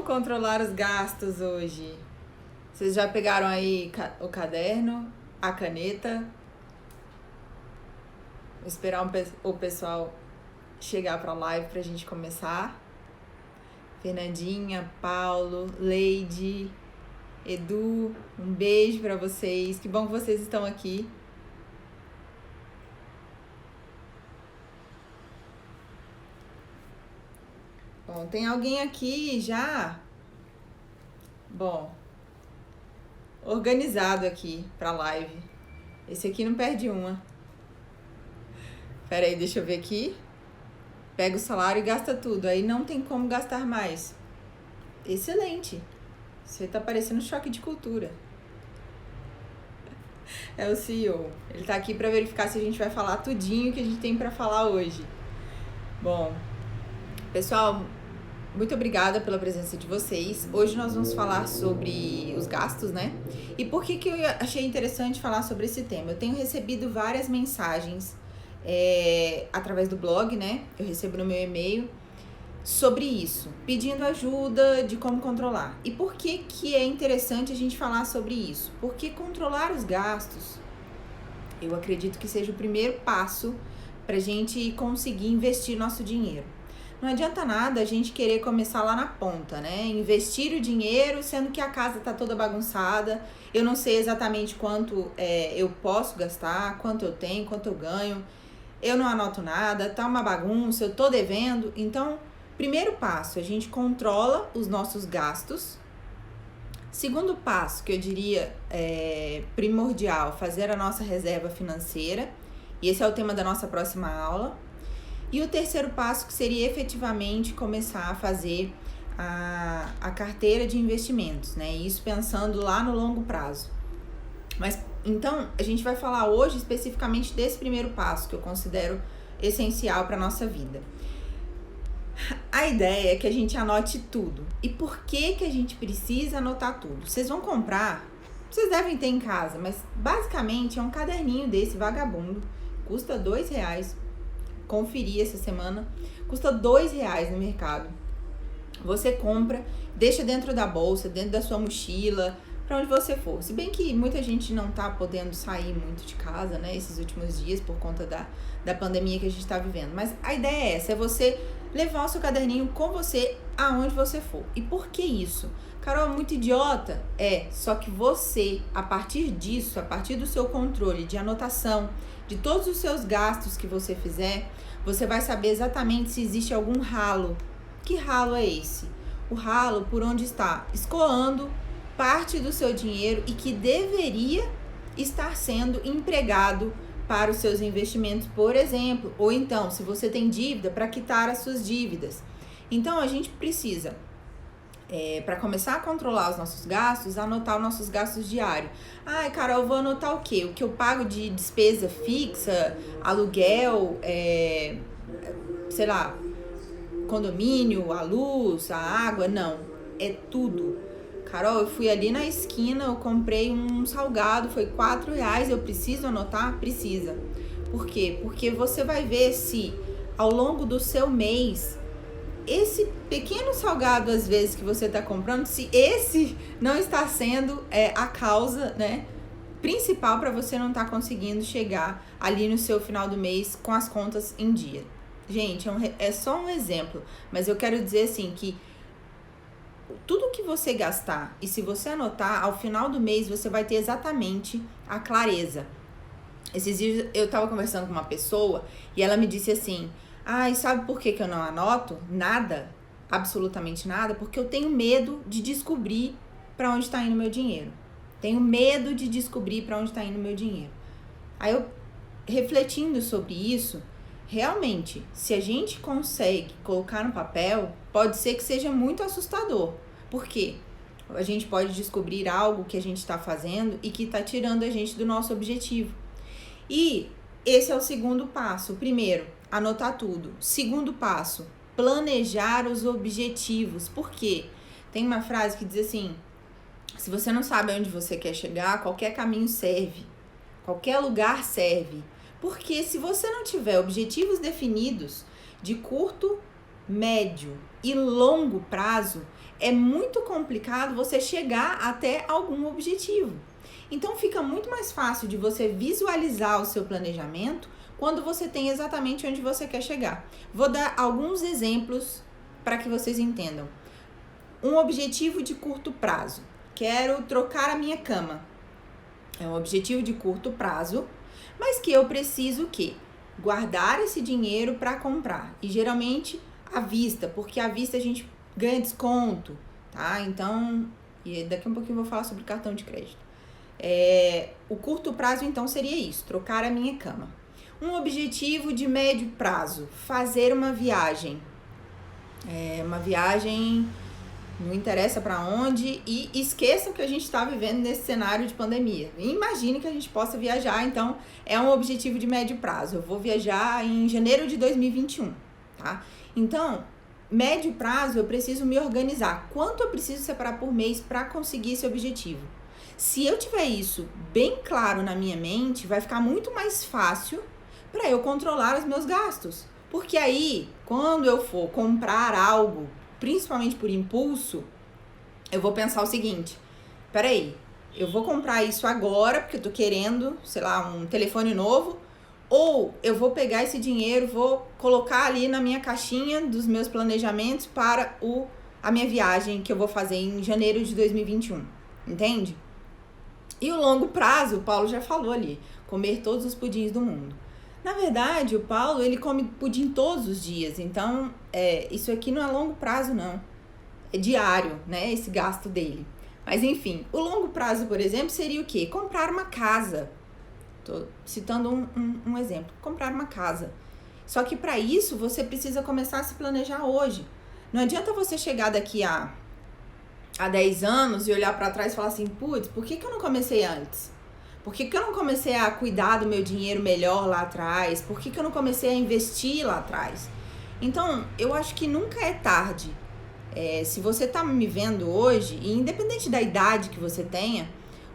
controlar os gastos hoje? Vocês já pegaram aí o caderno, a caneta? Vou esperar o pessoal chegar para a live para a gente começar. Fernandinha, Paulo, Leide, Edu, um beijo para vocês. Que bom que vocês estão aqui. Bom, tem alguém aqui já? Bom, organizado aqui pra live. Esse aqui não perde uma. Pera aí, deixa eu ver aqui. Pega o salário e gasta tudo. Aí não tem como gastar mais. Excelente. Você tá parecendo um choque de cultura. É o CEO. Ele tá aqui pra verificar se a gente vai falar tudinho que a gente tem pra falar hoje. Bom, pessoal, muito obrigada pela presença de vocês. Hoje nós vamos falar sobre os gastos, né? E por que eu achei interessante falar sobre esse tema? Eu tenho recebido várias mensagens através do blog, né? Eu recebo no meu e-mail sobre isso, pedindo ajuda de como controlar. E por que é interessante a gente falar sobre isso? Porque controlar os gastos, eu acredito que seja o primeiro passo para a gente conseguir investir nosso dinheiro. Não adianta nada a gente querer começar lá na ponta, né? Investir o dinheiro, sendo que a casa tá toda bagunçada. Eu não sei exatamente quanto eu posso gastar, quanto eu tenho, quanto eu ganho. Eu não anoto nada, tá uma bagunça, eu tô devendo. Então, primeiro passo, a gente controla os nossos gastos. Segundo passo, que eu diria primordial, fazer a nossa reserva financeira. E esse é o tema da nossa próxima aula. E o terceiro passo, que seria efetivamente começar a fazer a carteira de investimentos, né? Isso pensando lá no longo prazo. Mas, então, a gente vai falar hoje especificamente desse primeiro passo, que eu considero essencial para a nossa vida. A ideia é que a gente anote tudo. E por que a gente precisa anotar tudo? Vocês vão comprar, vocês devem ter em casa, mas basicamente é um caderninho desse vagabundo, custa R$2. Conferi essa semana, custa R$2 no mercado. Você compra, deixa dentro da bolsa, dentro da sua mochila, para onde você for. Se bem que muita gente não tá podendo sair muito de casa, né, esses últimos dias por conta da pandemia que a gente tá vivendo. Mas a ideia é essa, é você levar o seu caderninho com você aonde você for. E por que isso? Carol, é muito idiota? Só que você, a partir disso, a partir do seu controle de anotação, de todos os seus gastos que você fizer, você vai saber exatamente se existe algum ralo. Que ralo é esse? O ralo por onde está escoando parte do seu dinheiro e que deveria estar sendo empregado para os seus investimentos, por exemplo. Ou então, se você tem dívida, para quitar as suas dívidas. Então, a gente precisa, para começar a controlar os nossos gastos, anotar os nossos gastos diários. Ai, Carol, eu vou anotar o quê? O que eu pago de despesa fixa, aluguel, sei lá, condomínio, a luz, a água? Não, é tudo. Carol, eu fui ali na esquina, eu comprei um salgado, foi R$4, eu preciso anotar? Precisa. Por quê? Porque você vai ver se ao longo do seu mês, esse pequeno salgado, às vezes, que você está comprando, se esse não está sendo a causa, né, principal para você não estar conseguindo chegar ali no seu final do mês com as contas em dia. Gente, é só um exemplo, mas eu quero dizer assim que tudo que você gastar e se você anotar, ao final do mês você vai ter exatamente a clareza. Esses dias eu estava conversando com uma pessoa e ela me disse assim: ai, sabe por que eu não anoto nada? Absolutamente nada? Porque eu tenho medo de descobrir para onde está indo meu dinheiro. Tenho medo de descobrir para onde está indo meu dinheiro. Aí eu, refletindo sobre isso, realmente, se a gente consegue colocar no papel, pode ser que seja muito assustador. Por quê? A gente pode descobrir algo que a gente está fazendo e que está tirando a gente do nosso objetivo. E esse é o segundo passo. O primeiro, anotar tudo. Segundo passo, planejar os objetivos. Por quê? Tem uma frase que diz assim: se você não sabe onde você quer chegar, qualquer caminho serve. Qualquer lugar serve. Porque se você não tiver objetivos definidos de curto, médio e longo prazo, é muito complicado você chegar até algum objetivo. Então fica muito mais fácil de você visualizar o seu planejamento quando você tem exatamente onde você quer chegar. Vou dar alguns exemplos para que vocês entendam. Um objetivo de curto prazo. Quero trocar a minha cama. É um objetivo de curto prazo, mas que eu preciso o quê? Guardar esse dinheiro para comprar. E geralmente à vista, porque à vista a gente ganha desconto, tá? Então, e daqui a um pouquinho eu vou falar sobre cartão de crédito. O curto prazo, então, seria isso, trocar a minha cama. Um objetivo de médio prazo, fazer uma viagem. Uma viagem, não interessa para onde, e esqueçam que a gente está vivendo nesse cenário de pandemia. Imagine que a gente possa viajar, então é um objetivo de médio prazo. Eu vou viajar em janeiro de 2021, tá? Então, médio prazo, eu preciso me organizar. Quanto eu preciso separar por mês para conseguir esse objetivo? Se eu tiver isso bem claro na minha mente, vai ficar muito mais fácil para eu controlar os meus gastos. Porque aí, quando eu for comprar algo, principalmente por impulso, eu vou pensar o seguinte: peraí, eu vou comprar isso agora porque eu tô querendo, sei lá, um telefone novo, ou eu vou pegar esse dinheiro, vou colocar ali na minha caixinha dos meus planejamentos para a minha viagem que eu vou fazer em janeiro de 2021, entende? E o longo prazo, o Paulo já falou ali, comer todos os pudins do mundo. Na verdade, o Paulo, ele come pudim todos os dias, então isso aqui não é longo prazo, não. É diário, né, esse gasto dele. Mas enfim, o longo prazo, por exemplo, seria o quê? Comprar uma casa. Tô citando um exemplo. Comprar uma casa. Só que para isso, você precisa começar a se planejar hoje. Não adianta você chegar daqui a 10 anos e olhar para trás e falar assim, putz, por que eu não comecei antes? Por que eu não comecei a cuidar do meu dinheiro melhor lá atrás? Por que eu não comecei a investir lá atrás? Então, eu acho que nunca é tarde. Se você tá me vendo hoje, e independente da idade que você tenha,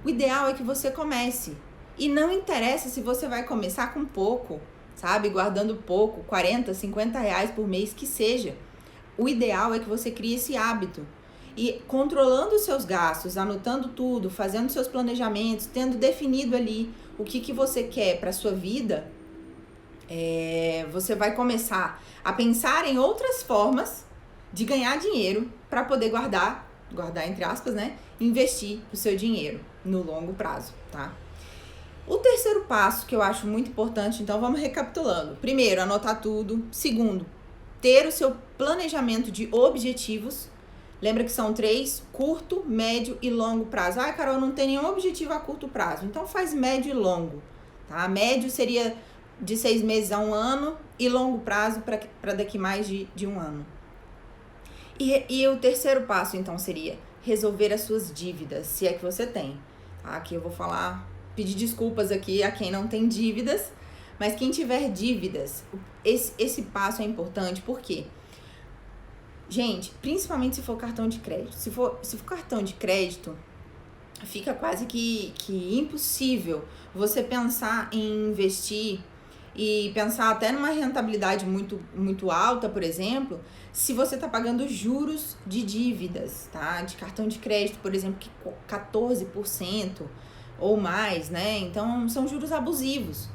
o ideal é que você comece. E não interessa se você vai começar com pouco, sabe? Guardando pouco, 40, 50 reais por mês, que seja. O ideal é que você crie esse hábito. E controlando os seus gastos, anotando tudo, fazendo seus planejamentos, tendo definido ali o que você quer para a sua vida, você vai começar a pensar em outras formas de ganhar dinheiro para poder guardar entre aspas, né? Investir o seu dinheiro no longo prazo, tá? O terceiro passo que eu acho muito importante, então vamos recapitulando. Primeiro, anotar tudo. Segundo, ter o seu planejamento de objetivos. Lembra que são 3, curto, médio e longo prazo. Ah, Carol, não tem nenhum objetivo a curto prazo. Então faz médio e longo, tá? Médio seria de 6 meses a 1 ano e longo prazo para daqui mais de 1 ano. E o terceiro passo, então, seria resolver as suas dívidas, se é que você tem. Aqui eu vou pedir desculpas aqui a quem não tem dívidas, mas quem tiver dívidas, esse passo é importante, por quê? Gente, principalmente se for cartão de crédito. Se for cartão de crédito, fica quase que impossível você pensar em investir e pensar até numa rentabilidade muito, muito alta, por exemplo, se você está pagando juros de dívidas, tá? De cartão de crédito, por exemplo, que 14% ou mais, né? Então, são juros abusivos.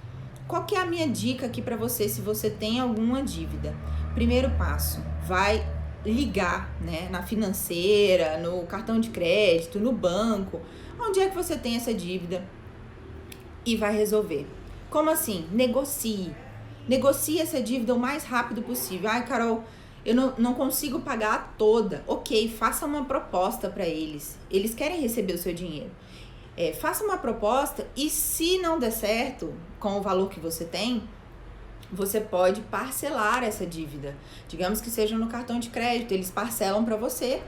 Qual que é a minha dica aqui para você se você tem alguma dívida? Primeiro passo, vai ligar, né, na financeira, no cartão de crédito, no banco, onde é que você tem essa dívida e vai resolver. Como assim? Negocie essa dívida o mais rápido possível. Ai, Carol, eu não consigo pagar toda. Ok, faça uma proposta para eles. Eles querem receber o seu dinheiro. Faça uma proposta e se não der certo com o valor que você tem, você pode parcelar essa dívida. Digamos que seja no cartão de crédito, eles parcelam para você.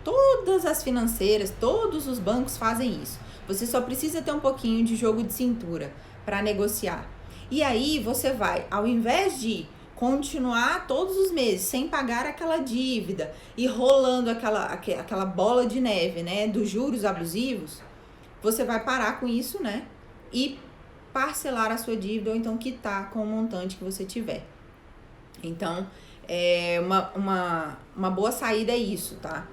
Todas as financeiras, todos os bancos fazem isso. Você só precisa ter um pouquinho de jogo de cintura para negociar. E aí você vai, ao invés de continuar todos os meses sem pagar aquela dívida e rolando aquela bola de neve, né, dos juros abusivos, você vai parar com isso, né, e parcelar a sua dívida ou então quitar com o montante que você tiver. Então, uma boa saída é isso, tá?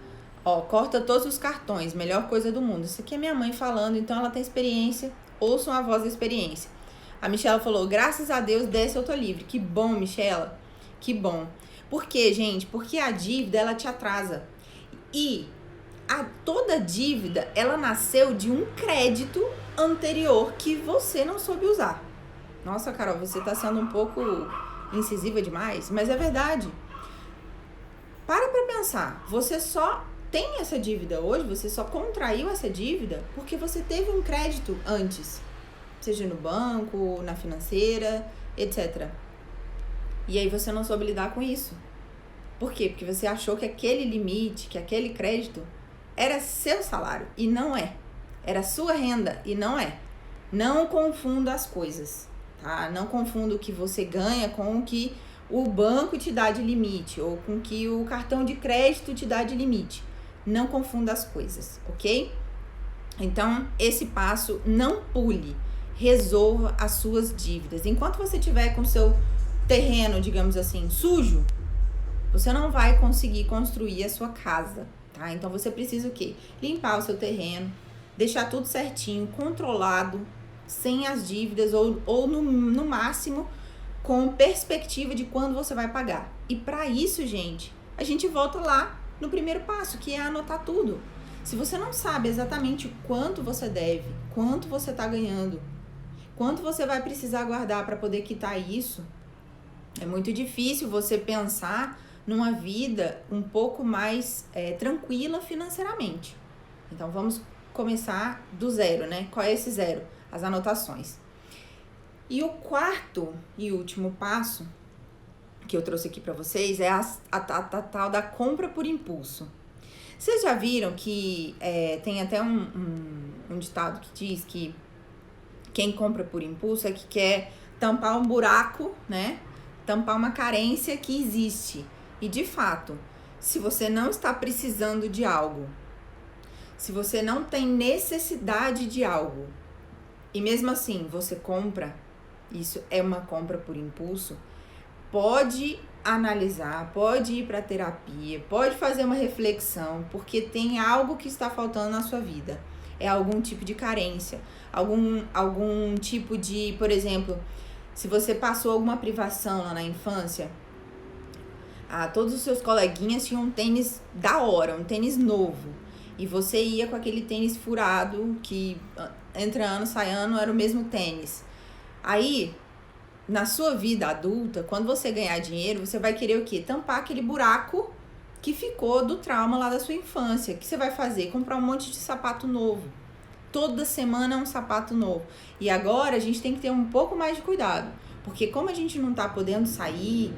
Ó, corta todos os cartões, melhor coisa do mundo. Isso aqui é minha mãe falando, então ela tem experiência. Ouçam a voz da experiência. A Michela falou, graças a Deus, dessa eu tô livre. Que bom, Michela. Que bom. Por quê, gente? Porque a dívida, ela te atrasa. E toda dívida, ela nasceu de um crédito anterior que você não soube usar. Nossa, Carol, você tá sendo um pouco incisiva demais, mas é verdade. Para pensar, você só tem essa dívida hoje, você só contraiu essa dívida porque você teve um crédito antes, seja no banco, na financeira, etc. E aí você não soube lidar com isso. Por quê? Porque você achou que aquele limite, que aquele crédito era seu salário e não é. Era sua renda e não é. Não confunda as coisas, tá? Não confunda o que você ganha com o que o banco te dá de limite ou com o que o cartão de crédito te dá de limite. Não confunda as coisas, ok? Então, esse passo, não pule. Resolva as suas dívidas. Enquanto você tiver com seu terreno, digamos assim, sujo, você não vai conseguir construir a sua casa, tá? Então, você precisa o quê? Limpar o seu terreno, deixar tudo certinho, controlado, sem as dívidas ou no máximo com perspectiva de quando você vai pagar. E para isso, gente, a gente volta lá no primeiro passo, que é anotar tudo. Se você não sabe exatamente quanto você deve, quanto você está ganhando, quanto você vai precisar guardar para poder quitar isso, é muito difícil você pensar numa vida um pouco mais tranquila financeiramente. Então, vamos começar do zero, né? Qual é esse zero? As anotações. E o quarto e último passo que eu trouxe aqui para vocês é a tal da compra por impulso. Vocês já viram que tem até um ditado que diz que quem compra por impulso é que quer tampar um buraco, né? Tampar uma carência que existe. E de fato, se você não está precisando de algo, se você não tem necessidade de algo, e mesmo assim você compra, isso é uma compra por impulso, pode analisar, pode ir para terapia, pode fazer uma reflexão, porque tem algo que está faltando na sua vida. É algum tipo de carência, algum tipo de, por exemplo, se você passou alguma privação lá na infância, todos os seus coleguinhas tinham um tênis da hora, um tênis novo, e você ia com aquele tênis furado, que entra ano, sai ano, era o mesmo tênis. Aí, na sua vida adulta, quando você ganhar dinheiro, você vai querer o quê? Tampar aquele buraco que ficou do trauma lá da sua infância. O que você vai fazer? Comprar um monte de sapato novo. Toda semana é um sapato novo. E agora a gente tem que ter um pouco mais de cuidado. Porque como a gente não tá podendo sair,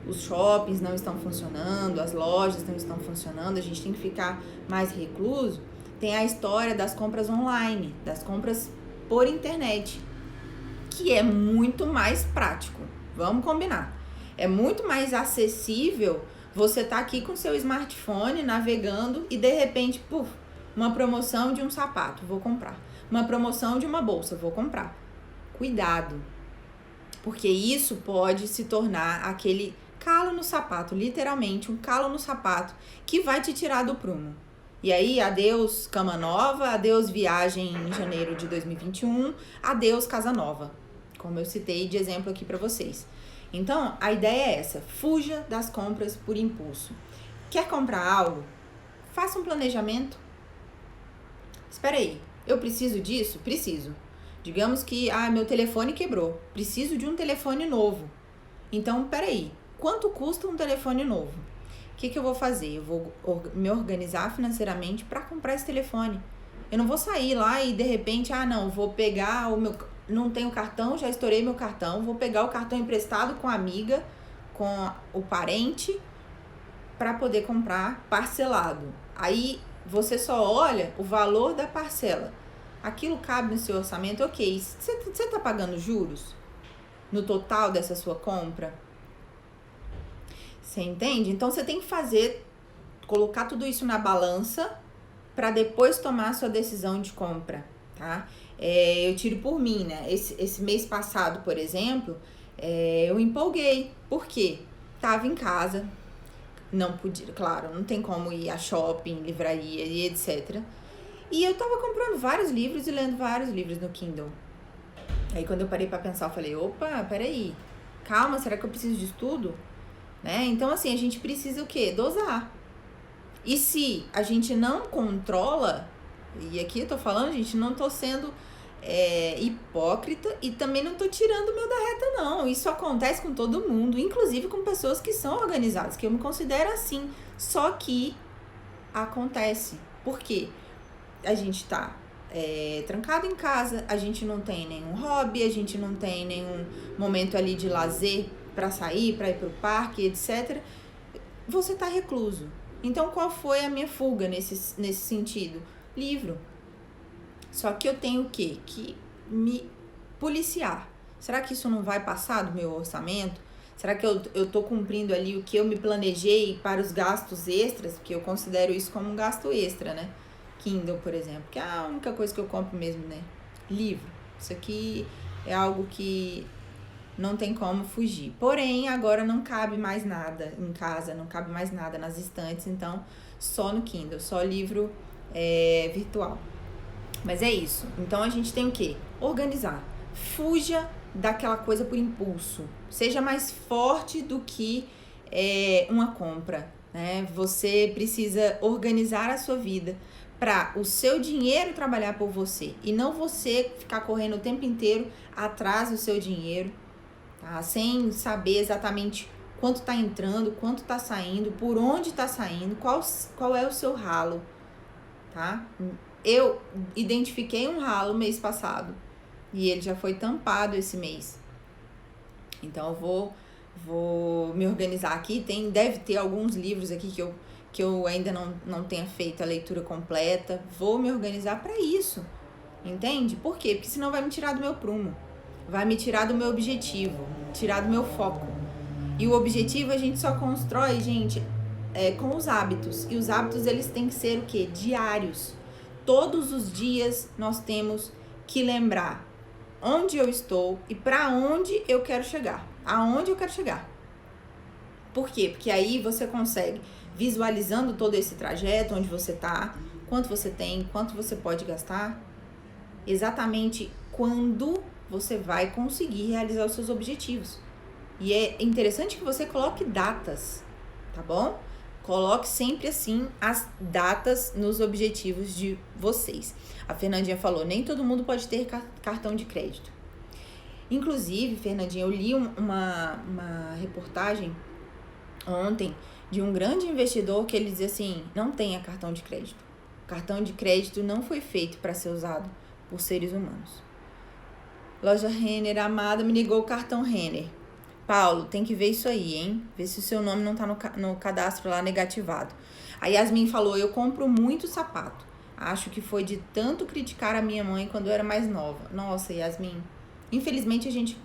os shoppings não estão funcionando, as lojas não estão funcionando, a gente tem que ficar mais recluso, tem a história das compras online, das compras por internet, que é muito mais prático. Vamos combinar. É muito mais acessível você tá aqui com seu smartphone navegando e de repente, puf, uma promoção de um sapato, vou comprar. Uma promoção de uma bolsa, vou comprar. Cuidado, porque isso pode se tornar aquele calo no sapato, literalmente um calo no sapato que vai te tirar do prumo. E aí, adeus cama nova, adeus viagem em janeiro de 2021, adeus casa nova, como eu citei de exemplo aqui para vocês. Então, a ideia é essa, fuja das compras por impulso. Quer comprar algo? Faça um planejamento. Espera aí, eu preciso disso? Preciso. Digamos que, meu telefone quebrou, preciso de um telefone novo. Então, peraí, quanto custa um telefone novo? O que eu vou fazer? Eu vou me organizar financeiramente para comprar esse telefone. Eu não vou sair lá e de repente, vou pegar o meu... Não tenho cartão, já estourei meu cartão, vou pegar o cartão emprestado com a amiga, com o parente, para poder comprar parcelado. Aí você só olha o valor da parcela. Aquilo cabe no seu orçamento, ok. Você tá pagando juros no total dessa sua compra? Você entende? Então, você tem que colocar tudo isso na balança para depois tomar a sua decisão de compra, tá? Eu tiro por mim, né? Esse mês passado, por exemplo, eu empolguei. Por quê? Tava em casa, não podia, claro, não tem como ir a shopping, livraria e etc. E eu tava comprando vários livros e lendo vários livros no Kindle. Aí quando eu parei pra pensar, eu falei, opa, peraí, calma, será que eu preciso disso tudo? Né? Então, assim, a gente precisa o quê? Dosar. E se a gente não controla, e aqui eu tô falando, gente, não tô sendo hipócrita e também não tô tirando o meu da reta, não. Isso acontece com todo mundo, inclusive com pessoas que são organizadas, que eu me considero assim. Só que acontece. Por quê? A gente tá trancado em casa, a gente não tem nenhum hobby, a gente não tem nenhum momento ali de lazer pra sair, pra ir pro parque, etc. Você tá recluso. Então, qual foi a minha fuga nesse sentido? Livro. Só que eu tenho o quê? Que me policiar. Será que isso não vai passar do meu orçamento? Será que eu tô cumprindo ali o que eu me planejei para os gastos extras? Porque eu considero isso como um gasto extra, né? Kindle, por exemplo, que é a única coisa que eu compro mesmo, né? Livro. Isso aqui é algo que não tem como fugir. Porém, agora não cabe mais nada em casa, não cabe mais nada nas estantes, então só no Kindle, só livro virtual. Mas é isso. Então a gente tem o quê? Organizar. Fuja daquela coisa por impulso. Seja mais forte do que uma compra, né? Você precisa organizar a sua vida para o seu dinheiro trabalhar por você e não você ficar correndo o tempo inteiro atrás do seu dinheiro, tá? Sem saber exatamente quanto está entrando, quanto está saindo, por onde está saindo, qual é o seu ralo, tá? Eu identifiquei um ralo mês passado e ele já foi tampado esse mês. Então eu vou me organizar aqui. Deve ter alguns livros aqui que eu ainda não tenha feito a leitura completa. Vou me organizar para isso, entende? Por quê? Porque senão vai me tirar do meu prumo, vai me tirar do meu objetivo, tirar do meu foco. E o objetivo a gente só constrói, gente, com os hábitos. E os hábitos, eles têm que ser o quê? Diários. Todos os dias nós temos que lembrar onde eu estou e para onde eu quero chegar. Aonde eu quero chegar. Por quê? Porque aí você consegue, visualizando todo esse trajeto, onde você tá, quanto você tem, quanto você pode gastar, exatamente quando você vai conseguir realizar os seus objetivos. E é interessante que você coloque datas, tá bom? Coloque sempre assim as datas nos objetivos de vocês. A Fernandinha falou, nem todo mundo pode ter cartão de crédito. Inclusive, Fernandinha, eu li uma reportagem ontem de um grande investidor que ele dizia assim, não tenha cartão de crédito. O cartão de crédito não foi feito para ser usado por seres humanos. Loja Renner, amada, me ligou o cartão Renner. Paulo, tem que ver isso aí, hein? Ver se o seu nome não tá no cadastro lá negativado. A Yasmin falou, eu compro muito sapato. Acho que foi de tanto criticar a minha mãe quando eu era mais nova. Nossa, Yasmin, infelizmente a gente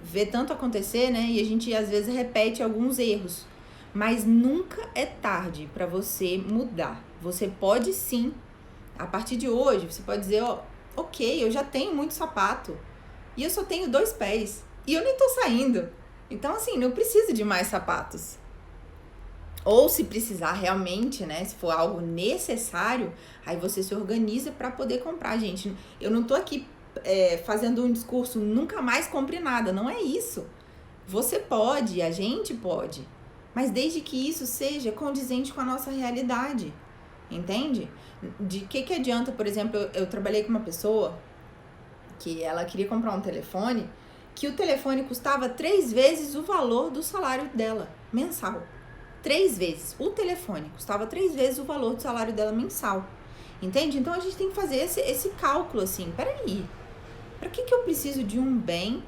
vê tanto acontecer, né? E a gente às vezes repete alguns erros. Mas nunca é tarde para você mudar. Você pode sim, a partir de hoje, você pode dizer, ok, eu já tenho muito sapato. E eu só tenho 2 pés. E eu nem tô saindo. Então, assim, não preciso de mais sapatos. Ou se precisar realmente, né? Se for algo necessário, aí você se organiza para poder comprar, gente. Eu não tô aqui fazendo um discurso, nunca mais compre nada. Não é isso. Você pode, a gente pode. Mas desde que isso seja condizente com a nossa realidade. Entende? De que adianta, por exemplo, eu trabalhei com uma pessoa que ela queria comprar um telefone, que o telefone custava 3 vezes o valor do salário dela, mensal. 3 vezes. O telefone custava 3 vezes o valor do salário dela mensal. Entende? Então a gente tem que fazer esse cálculo assim. Peraí, para que eu preciso de um bem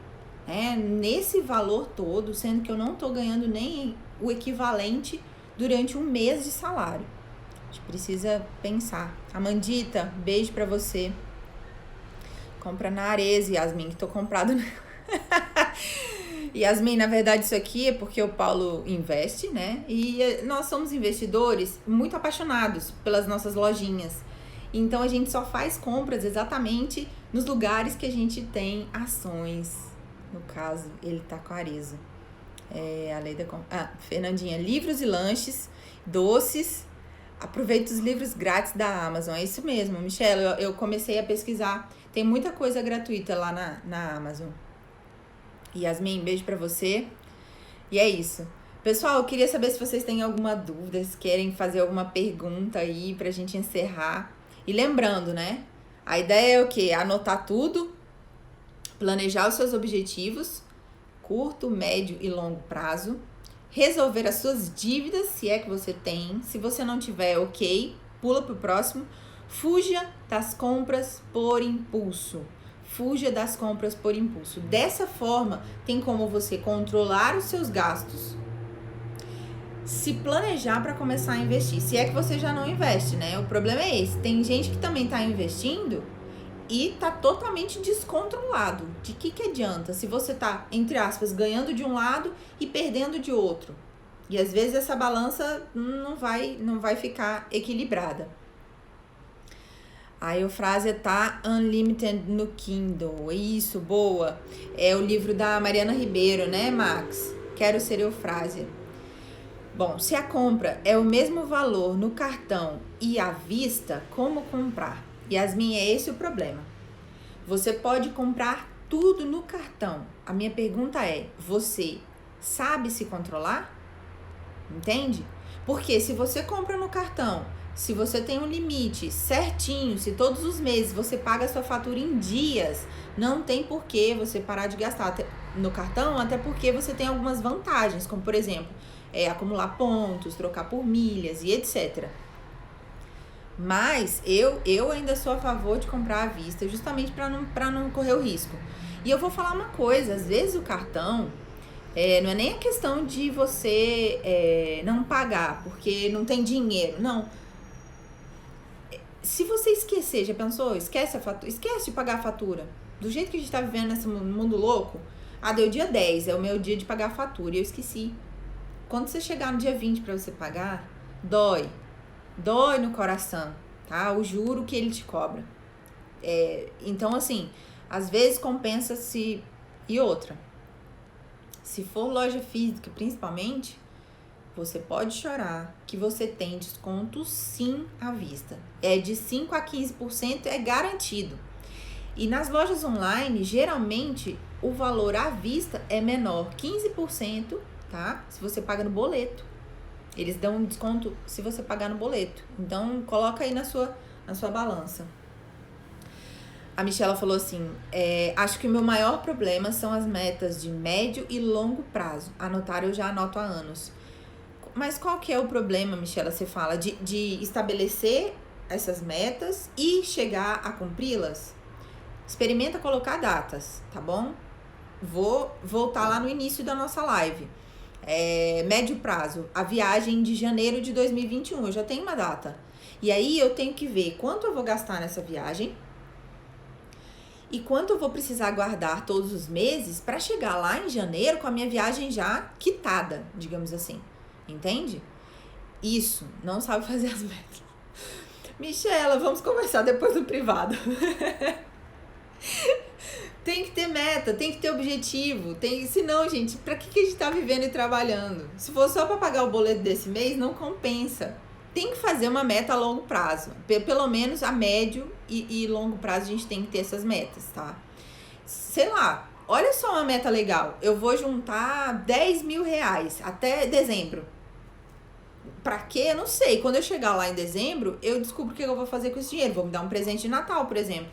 nesse valor todo, sendo que eu não tô ganhando nem o equivalente durante um mês de salário? A gente precisa pensar. Amandita, beijo pra você. Compra na Arezzo, Yasmin, que tô comprado Yasmin, na verdade isso aqui é porque o Paulo investe, né? E nós somos investidores muito apaixonados pelas nossas lojinhas. Então a gente só faz compras exatamente nos lugares que a gente tem ações. No caso, ele tá com a Arezzo. A lei da... Fernandinha, livros e lanches, doces, aproveita os livros grátis da Amazon. É isso mesmo, Michelle, eu comecei a pesquisar, tem muita coisa gratuita lá na Amazon. Yasmin, beijo pra você. E é isso. Pessoal, eu queria saber se vocês têm alguma dúvida, se querem fazer alguma pergunta aí pra gente encerrar. E lembrando, né? A ideia é o quê? Anotar tudo, planejar os seus objetivos, curto, médio e longo prazo, resolver as suas dívidas, se é que você tem. Se você não tiver, ok, pula pro próximo. Fuja das compras por impulso. Fuja das compras por impulso. Dessa forma, tem como você controlar os seus gastos, se planejar para começar a investir. Se é que você já não investe, né? O problema é esse. Tem gente que também tá investindo e tá totalmente descontrolado. De que adianta se você tá, entre aspas, ganhando de um lado e perdendo de outro? E às vezes essa balança não vai ficar equilibrada. A Eufrásia tá Unlimited no Kindle. Isso, boa. É o livro da Mariana Ribeiro, né, Max? Quero ser Eufrásia. Bom, se a compra é o mesmo valor no cartão e à vista, como comprar? Yasmin, é esse o problema. Você pode comprar tudo no cartão. A minha pergunta é, você sabe se controlar? Entende? Porque se você compra no cartão, se você tem um limite certinho, se todos os meses você paga a sua fatura em dias, não tem por que você parar de gastar no cartão, até porque você tem algumas vantagens, como por exemplo, acumular pontos, trocar por milhas e etc. Mas eu ainda sou a favor de comprar à vista, justamente para não correr o risco. E eu vou falar uma coisa, às vezes o cartão, não é nem a questão de você não pagar, porque não tem dinheiro, não. Se você esquecer, já pensou? Esquece a fatura, esquece de pagar a fatura. Do jeito que a gente tá vivendo nesse mundo louco, deu dia 10, é o meu dia de pagar a fatura e eu esqueci. Quando você chegar no dia 20 para você pagar, dói no coração, tá? O juro que ele te cobra. Então, assim, às vezes compensa-se. E outra, se for loja física, principalmente, você pode chorar que você tem desconto sim à vista. De 5 a 15% é garantido. E nas lojas online, geralmente, o valor à vista é menor, 15%, tá? Se você paga no boleto. Eles dão um desconto se você pagar no boleto. Então, coloca aí na sua balança. A Michela falou assim, acho que o meu maior problema são as metas de médio e longo prazo. Anotar eu já anoto há anos. Mas qual que é o problema, Michela? Você fala de estabelecer essas metas e chegar a cumpri-las? Experimenta colocar datas, tá bom? Vou voltar lá no início da nossa live. Médio prazo, a viagem de janeiro de 2021, eu já tenho uma data. E aí eu tenho que ver quanto eu vou gastar nessa viagem e quanto eu vou precisar guardar todos os meses para chegar lá em janeiro com a minha viagem já quitada, digamos assim. Entende? Isso, não sabe fazer as metas. Michela, vamos conversar depois do privado. Tem que ter meta, tem que ter objetivo. Senão, gente, pra que a gente tá vivendo e trabalhando? Se for só pra pagar o boleto desse mês, não compensa. Tem que fazer uma meta a longo prazo. Pelo menos a médio e longo prazo a gente tem que ter essas metas, tá? Sei lá, olha só uma meta legal. Eu vou juntar 10 mil reais até dezembro. Pra quê? Eu não sei. Quando eu chegar lá em dezembro, eu descubro o que eu vou fazer com esse dinheiro. Vou me dar um presente de Natal, por exemplo,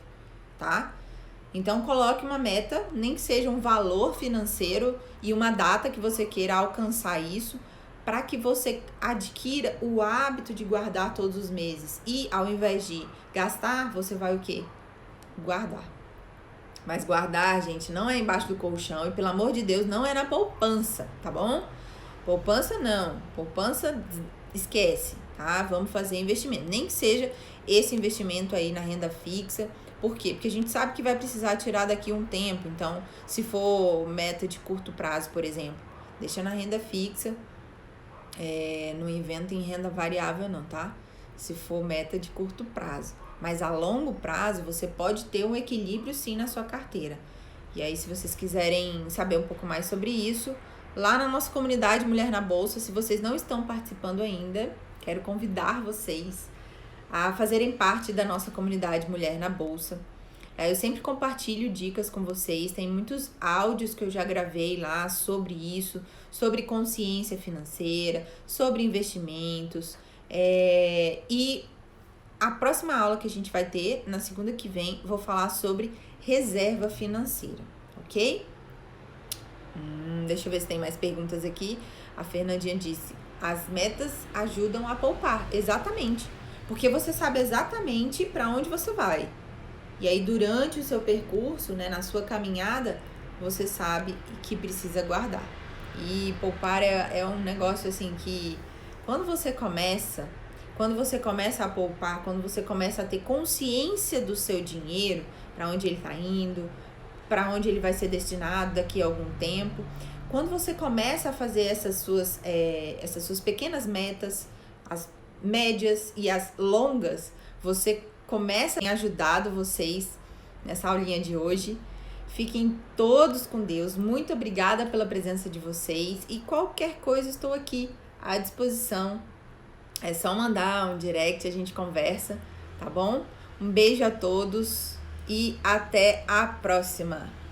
tá? Então, coloque uma meta, nem que seja um valor financeiro e uma data que você queira alcançar isso, para que você adquira o hábito de guardar todos os meses. E, ao invés de gastar, você vai o quê? Guardar. Mas guardar, gente, não é embaixo do colchão e, pelo amor de Deus, não é na poupança, tá bom? Poupança não. Poupança, esquece, tá? Vamos fazer investimento. Nem que seja esse investimento aí na renda fixa. Por quê? Porque a gente sabe que vai precisar tirar daqui um tempo. Então, se for meta de curto prazo, por exemplo, deixa na renda fixa. Não inventa em renda variável não, tá? Se for meta de curto prazo. Mas a longo prazo, você pode ter um equilíbrio sim na sua carteira. E aí, se vocês quiserem saber um pouco mais sobre isso, lá na nossa comunidade Mulher na Bolsa. Se vocês não estão participando ainda, quero convidar vocês a fazerem parte da nossa comunidade Mulher na Bolsa. Eu sempre compartilho dicas com vocês, tem muitos áudios que eu já gravei lá sobre isso, sobre consciência financeira, sobre investimentos. E a próxima aula que a gente vai ter, na segunda que vem, vou falar sobre reserva financeira, ok? Deixa eu ver se tem mais perguntas aqui. A Fernandinha disse, as metas ajudam a poupar. Exatamente, porque você sabe exatamente para onde você vai. E aí, durante o seu percurso, né, na sua caminhada, você sabe que precisa guardar. E poupar é um negócio assim que, quando você começa a poupar, quando você começa a ter consciência do seu dinheiro, para onde ele está indo, para onde ele vai ser destinado daqui a algum tempo, quando você começa a fazer essas suas pequenas metas, as médias e as longas, você começa a ajudado vocês nessa aulinha de hoje. Fiquem todos com Deus. Muito obrigada pela presença de vocês. E qualquer coisa, estou aqui à disposição. É só mandar um direct, a gente conversa, tá bom? Um beijo a todos e até a próxima!